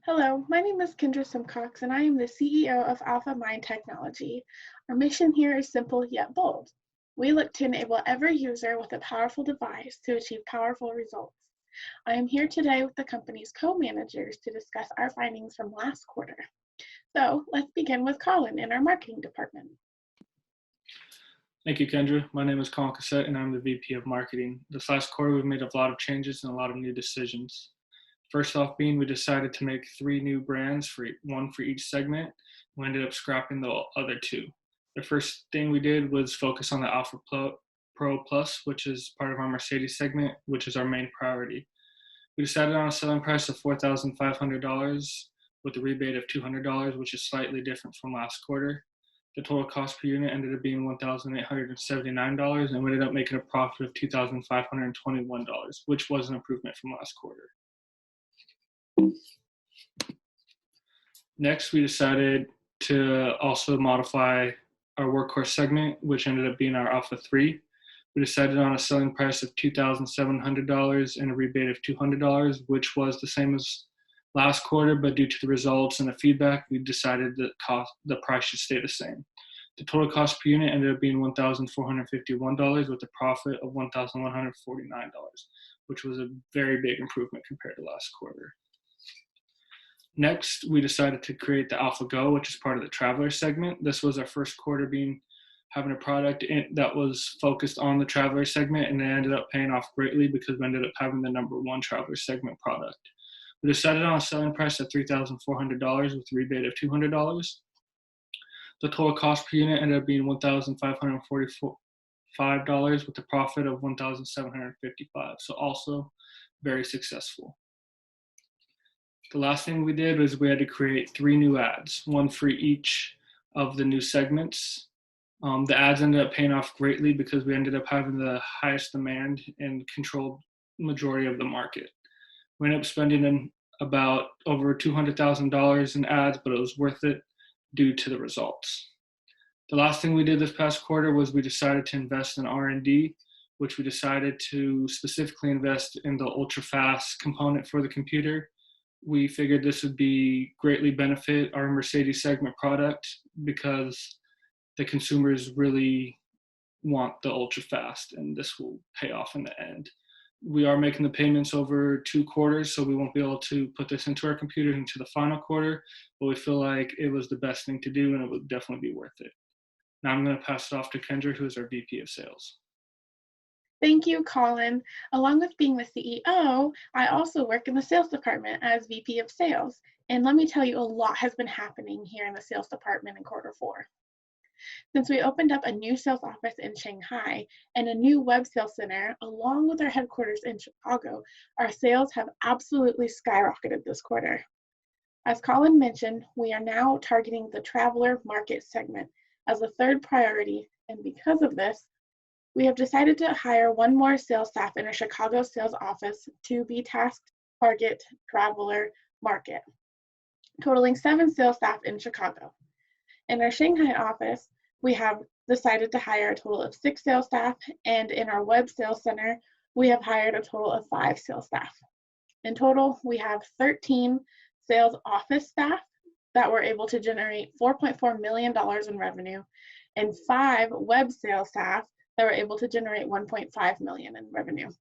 Hello, my name is Kendra Simcox, and I am the CEO of Alpha Mind Technology. Our mission here is simple yet bold. We look to enable every user with a powerful device to achieve powerful results. I am here today with the company's co-managers to discuss our findings from last quarter. So let's begin with Colin in our marketing department. Thank you, Kendra. My name is Colin Cassette, and I'm the VP of Marketing. This last quarter, we've made a lot of changes and a lot of new decisions. First off being, we decided to make 3 new brands, one for each segment. We ended up scrapping the other 2. The first thing we did was focus on the Alpha Pro Plus, which is part of our Mercedes segment, which is our main priority. We decided on a selling price of $4,500 with a rebate of $200, which is slightly different from last quarter. The total cost per unit ended up being $1,879, and we ended up making a profit of $2,521, which was an improvement from last quarter. Next, we decided to also modify our workhorse segment, which ended up being our Alpha 3. We decided on a selling price of $2,700 and a rebate of $200, which was the same as last quarter, but due to the results and the feedback, we decided that the price should stay the same. The total cost per unit ended up being $1,451 with a profit of $1,149, which was a very big improvement compared to last quarter. Next, we decided to create the Alpha Go, which is part of the Traveler segment. This was our first quarter having a product that was focused on the Traveler segment, and it ended up paying off greatly because we ended up having the #1 Traveler segment product. We decided on a selling price of $3,400 with a rebate of $200. The total cost per unit ended up being $1,545 with a profit of $1,755, so also very successful. The last thing we did was we had to create 3 new ads, one for each of the new segments. The ads ended up paying off greatly because we ended up having the highest demand and controlled majority of the market. We ended up spending about over $200,000 in ads, but it was worth it due to the results. The last thing we did this past quarter was we decided to invest in R&D, which we decided to specifically invest in the ultra-fast component for the computer. We figured this would greatly benefit our Mercedes segment product because the consumers really want the ultra-fast, and this will pay off in the end. We are making the payments over 2 quarters, so we won't be able to put this into our computer into the final quarter, but we feel like it was the best thing to do and it would definitely be worth it. Now I'm going to pass it off to Kendra, who is our VP of Sales. Thank you, Colin. Along with being the CEO, I also work in the sales department as VP of Sales. And let me tell you, a lot has been happening here in the sales department in Q4. Since we opened up a new sales office in Shanghai and a new web sales center, along with our headquarters in Chicago, our sales have absolutely skyrocketed this quarter. As Colin mentioned, we are now targeting the traveler market segment as a 3rd priority, and because of this, we have decided to hire 1 more sales staff in our Chicago sales office to be tasked target traveler market, totaling 7 sales staff in Chicago. In our Shanghai office, we have decided to hire a total of 6 sales staff, and in our web sales center, we have hired a total of 5 sales staff. In total, we have 13 sales office staff that were able to generate $4.4 million in revenue, and 5 web sales staff that were able to generate $1.5 million in revenue.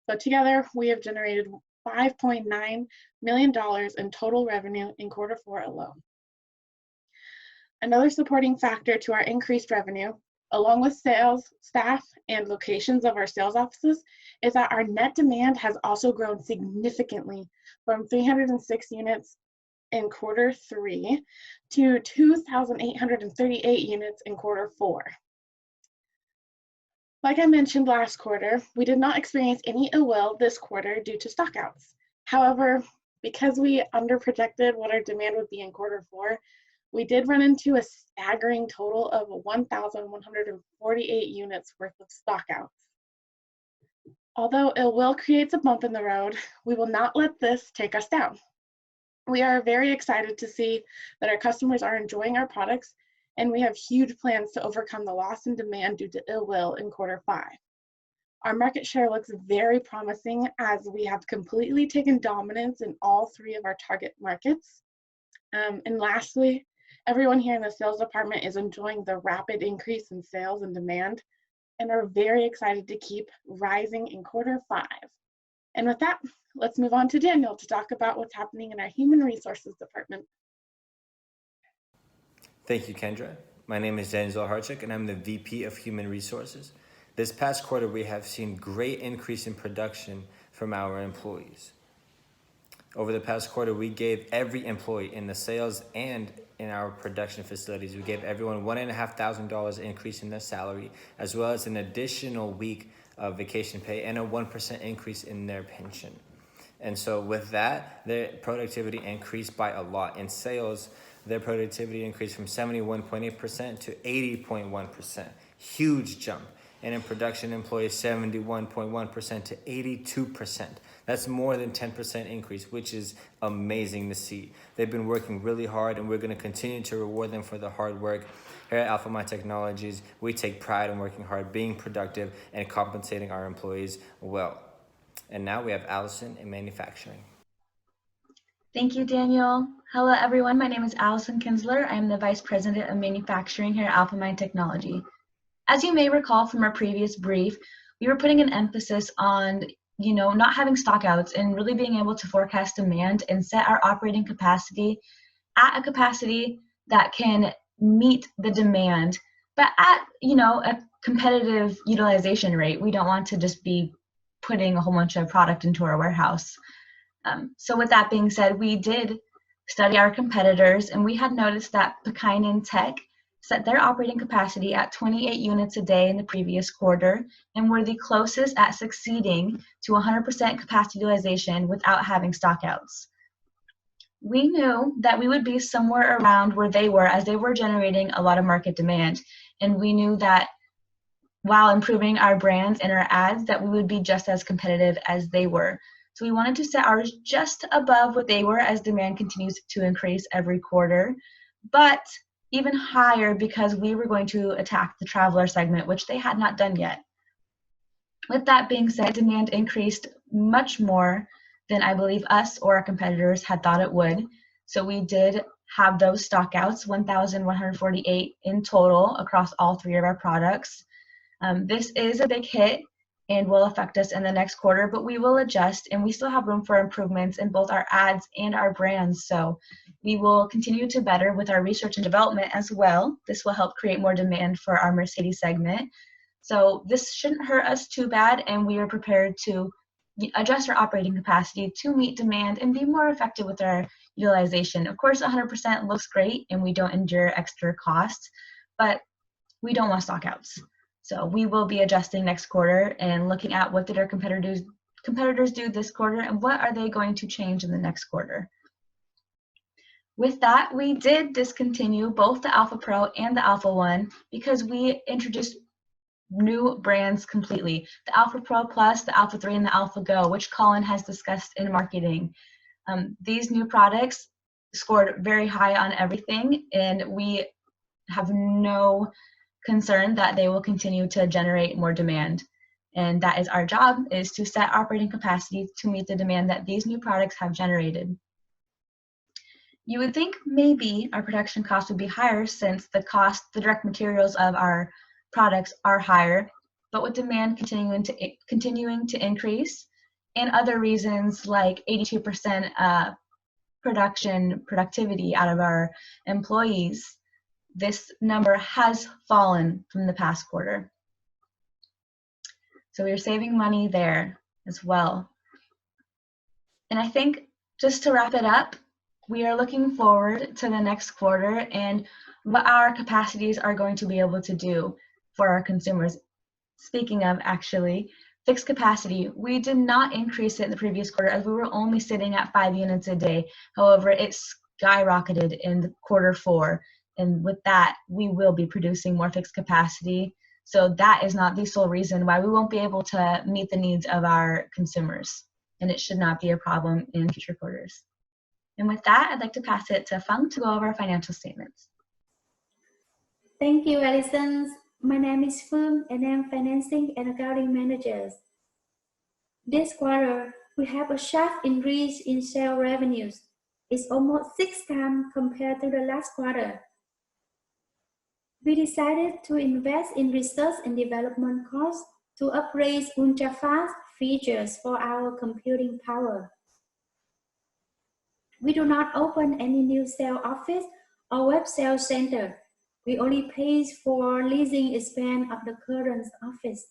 So together, we have generated $5.9 million in total revenue in Q4 alone. Another supporting factor to our increased revenue, along with sales staff and locations of our sales offices, is that our net demand has also grown significantly from 306 units in Q3 to 2,838 units in Q4. Like I mentioned last quarter, we did not experience any ill will this quarter due to stockouts. However, because we underprojected what our demand would be in Q4, we did run into a staggering total of 1,148 units worth of stockouts. Although ill will creates a bump in the road, we will not let this take us down. We are very excited to see that our customers are enjoying our products, and we have huge plans to overcome the loss in demand due to ill will in Q5. Our market share looks very promising as we have completely taken dominance in all 3 of our target markets. And lastly, everyone here in the sales department is enjoying the rapid increase in sales and demand and are very excited to keep rising in Q5. And with that, let's move on to Daniel to talk about what's happening in our Human Resources Department. Thank you, Kendra. My name is Daniel Zaharchik, and I'm the VP of Human Resources. This past quarter, we have seen great increase in production from our employees. Over the past quarter, we gave every employee in the sales and in our production facilities, we gave everyone $1,500 increase in their salary, as well as an additional week of vacation pay and a 1% increase in their pension. And so with that, their productivity increased by a lot. In sales, their productivity increased from 71.8% to 80.1%. Huge jump. And in production, employees 71.1% to 82%. That's more than 10% increase, which is amazing to see. They've been working really hard, and we're going to continue to reward them for the hard work. Here at Alphamine Technologies, we take pride in working hard, being productive, and compensating our employees well. And now we have Allison in manufacturing. Thank you, Daniel. Hello, everyone. My name is Allison Kinsler. I'm the Vice President of Manufacturing here at Alphamine Technology. As you may recall from our previous brief, we were putting an emphasis on, not having stockouts and really being able to forecast demand and set our operating capacity at a capacity that can meet the demand, but at, a competitive utilization rate. We don't want to just be putting a whole bunch of product into our warehouse. So with that being said, we did study our competitors, and we had noticed that Pekainen Tech set their operating capacity at 28 units a day in the previous quarter and were the closest at succeeding to 100% capacity utilization without having stockouts. We knew that we would be somewhere around where they were, as they were generating a lot of market demand, and we knew that while improving our brands and our ads, that we would be just as competitive as they were. So we wanted to set ours just above what they were as demand continues to increase every quarter, but even higher because we were going to attack the traveler segment, which they had not done yet. With that being said, demand increased much more than I believe us or our competitors had thought it would. So we did have those stockouts, 1,148 in total across all 3 of our products. This is a big hit and will affect us in the next quarter, but we will adjust, and we still have room for improvements in both our ads and our brands. So we will continue to better with our research and development as well. This will help create more demand for our Mercedes segment. So this shouldn't hurt us too bad, and we are prepared to adjust our operating capacity to meet demand and be more effective with our utilization. Of course, 100% looks great, and we don't endure extra costs, but we don't want stockouts. So we will be adjusting next quarter and looking at what did our competitors do this quarter and what are they going to change in the next quarter. With that, we did discontinue both the Alpha Pro and the Alpha One because we introduced new brands completely. The Alpha Pro Plus, the Alpha 3, and the Alpha Go, which Colin has discussed in marketing. These new products scored very high on everything, and we have no concern that they will continue to generate more demand. And that is our job, is to set operating capacity to meet the demand that these new products have generated. You would think maybe our production costs would be higher since the direct materials of our products are higher, but with demand continuing to increase and other reasons like 82% productivity out of our employees, this number has fallen from the past quarter. So we're saving money there as well. And I think just to wrap it up, we are looking forward to the next quarter and what our capacities are going to be able to do for our consumers. Speaking of actually, fixed capacity, we did not increase it in the previous quarter as we were only sitting at 5 units a day. However, it skyrocketed in Q4. And with that, we will be producing more fixed capacity. So that is not the sole reason why we won't be able to meet the needs of our consumers. And it should not be a problem in future quarters. And with that, I'd like to pass it to Feng to go over our financial statements. Thank you, Allison. My name is Phương and I'm Financing and Accounting Manager. This quarter, we have a sharp increase in sales revenues. It's almost 6 times compared to the last quarter. We decided to invest in research and development costs to upgrade ultra-fast features for our computing power. We do not open any new sales office or web sales center. We only pay for leasing expense of the current office.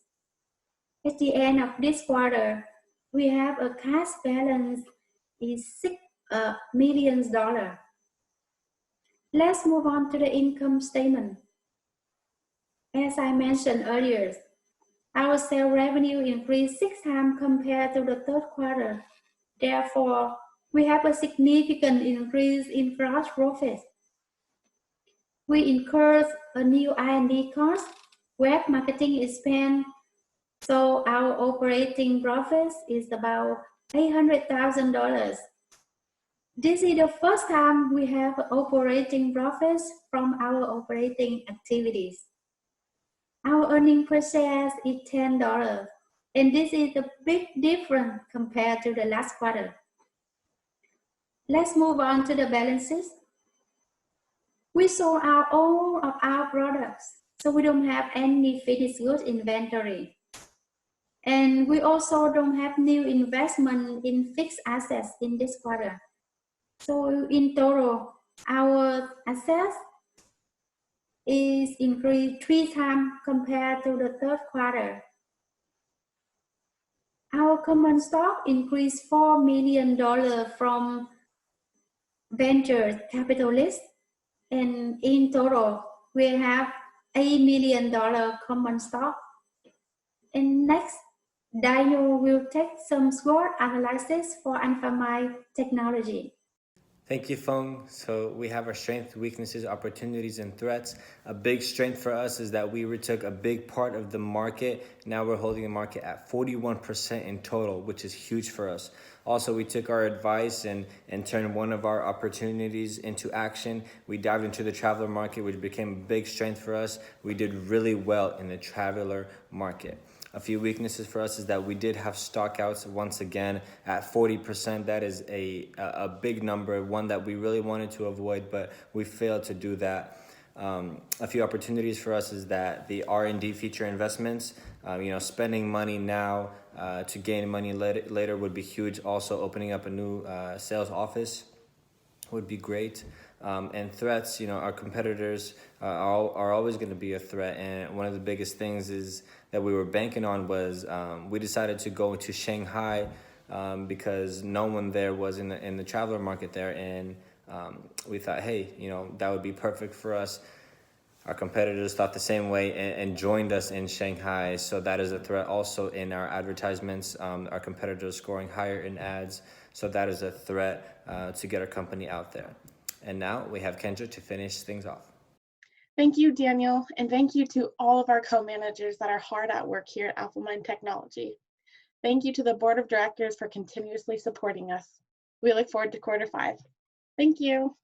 At the end of this quarter, we have a cash balance is $6 million. Let's move on to the income statement. As I mentioned earlier, our sales revenue increased 6 times compared to the third quarter. Therefore, we have a significant increase in gross profit. We incurred a new R&D cost, web marketing expense, so our operating profit is about $800,000. This is the first time we have operating profits from our operating activities. Our earnings per share is $10, and this is a big difference compared to the last quarter. Let's move on to the balances. We sold all of our products, so we don't have any finished goods inventory. And we also don't have new investment in fixed assets in this quarter. So in total, our assets is increased 3 times compared to the third quarter. Our common stock increased $4 million from venture capitalists, and in total, we have $8 million common stock. And next, Daniel will take some SWOT analysis for Alphamine Technology. Thank you, Phong. So we have our strengths, weaknesses, opportunities, and threats. A big strength for us is that we retook a big part of the market. Now we're holding the market at 41% in total, which is huge for us. Also, we took our advice and turned one of our opportunities into action. We dived into the traveler market, which became a big strength for us. We did really well in the traveler market. A few weaknesses for us is that we did have stockouts once again at 40%. That is a big number, one that we really wanted to avoid, but we failed to do that. A few opportunities for us is that the R&D feature investments, spending money now to gain money later would be huge. Also, opening up a new sales office would be great. And threats, our competitors are always going to be a threat. And one of the biggest things is that we were banking on was we decided to go to Shanghai because no one there was in the traveler market there. And we thought, hey, that would be perfect for us. Our competitors thought the same way and joined us in Shanghai. So that is a threat also in our advertisements. Our competitors scoring higher in ads. So that is a threat to get our company out there. And now we have Kendra to finish things off. Thank you, Daniel, and thank you to all of our co-managers that are hard at work here at Alphamine Technology. Thank you to the board of directors for continuously supporting us. We look forward to quarter 5. Thank you.